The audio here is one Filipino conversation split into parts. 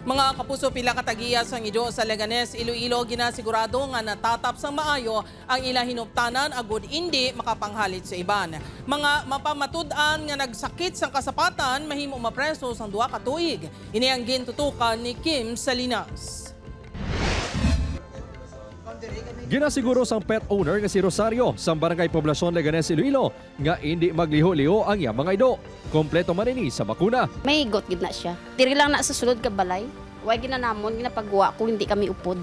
Mga kapuso, pila katagiya sang ido sa Leganes, Iloilo, ginasigurado nga natatap sang maayo ang ila hinuptanan agud hindi makapanghalit sa iban. Mga mapamatud-an nga nagsakit sang kasapatan mahimo mapreso sang 2 ka tuig. Ini ang gintutukan ni Kim Salinas. Ginasiguro sang pet owner nga si Rosario sa Barangay Poblasyon Leganes, Iloilo nga hindi magliho-liho ang iyang mga ido. Kompleto man ini sa bakuna. May got gid na siya. Diri lang na sa sulod ka balay. Way ginanamon ginapagwa kung hindi kami upod.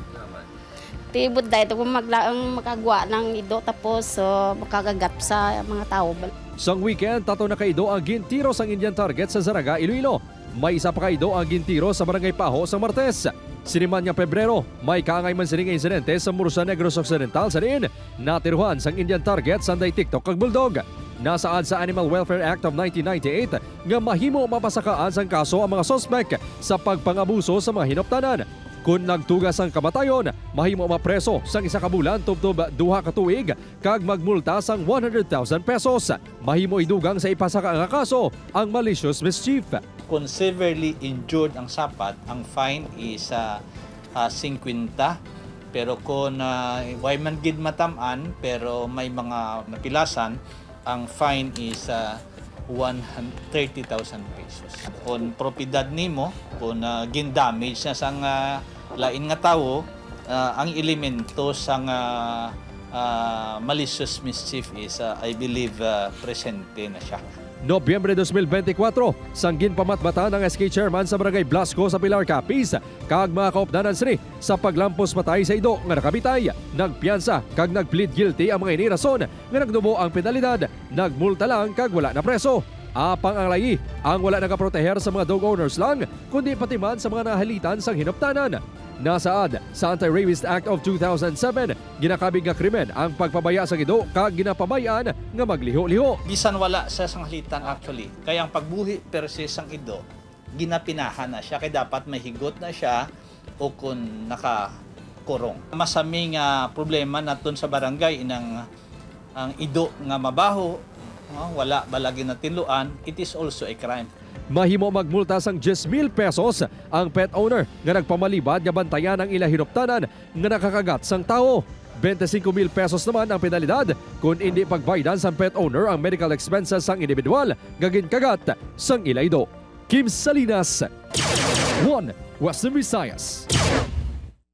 Tibod dai to kung makagwa ng ido tapos makagagat sa mga tao. Sang weekend tato na kaido ang gintiro sang Indian target sa Zaraga, Iloilo. May isa pa kaido ang gintiro sa Barangay Paho sa Martes. Siniman nga Pebrero, may kaangay man sining insidente sa Mursa Negros Occidental sa diin. Natiruhan sang Indian target sanday TikTok kag bulldog. Nasaad sa Animal Welfare Act of 1998 nga mahimo mapasakaan sang kaso ang mga sospek sa pagpangabuso sa mga hinuptanan. Kung nagtugas ang kamatayon, mahimo mapreso sang 1 ka bulan tubtob 2 ka tuig kag magmulta sang 100,000 pesos. Mahimo idugang sa ipasaka nga kaso ang malicious mischief. Kung severely injured ang sapat, ang fine is 50. Pero kung way man gid matamaan pero may mga napilasan, ang fine is 130,000 pesos. Kung propiedad nimo, kung gin-damage na sang lain nga tawo, ang elemento sang malicious mischief is I believe presente na siya. Nobyembre 2024, sanggin pamatbata ng SK Chairman sa Barangay Blasco sa Pilar Capiz kag mga kaupdanan sini sa paglampos patay sa ido nga nakabitay. Nagpiyansa kag nagplead guilty ang mga ini rason nga nagdubo ang penalidad, nagmulta lang kag wala na preso. Apang ang layi, ang wala nagaproteher sa mga dog owners lang, kundi pati man sa mga nahalitan sang hinuptanan. Nasaad sa Anti-Rabies Act of 2007, ginakabig nga krimen ang pagpabaya sa ido kag ginapabayaan nga magliho-liho. Bisan wala sa sanghalitan actually, kaya ang pagbuhi per se sang ido, ginapinahan na siya, kaya dapat may higot na siya o kung nakakurong. Masaming problema naton sa barangay inang ang ido nga mabaho, wala balagi na tiluan, it is also a crime. Mahimo magmulta sang 10,000 pesos ang pet owner nga nagpamalibad nga bantayan ang ila hinuptanan nga nakakagat sang tao. 25,000 pesos naman ang penalidad kung hindi pagbaydan sang pet owner ang medical expenses sang individual nga ginkagat sang ila ido. Kim Salinas, 1 Western Visayas.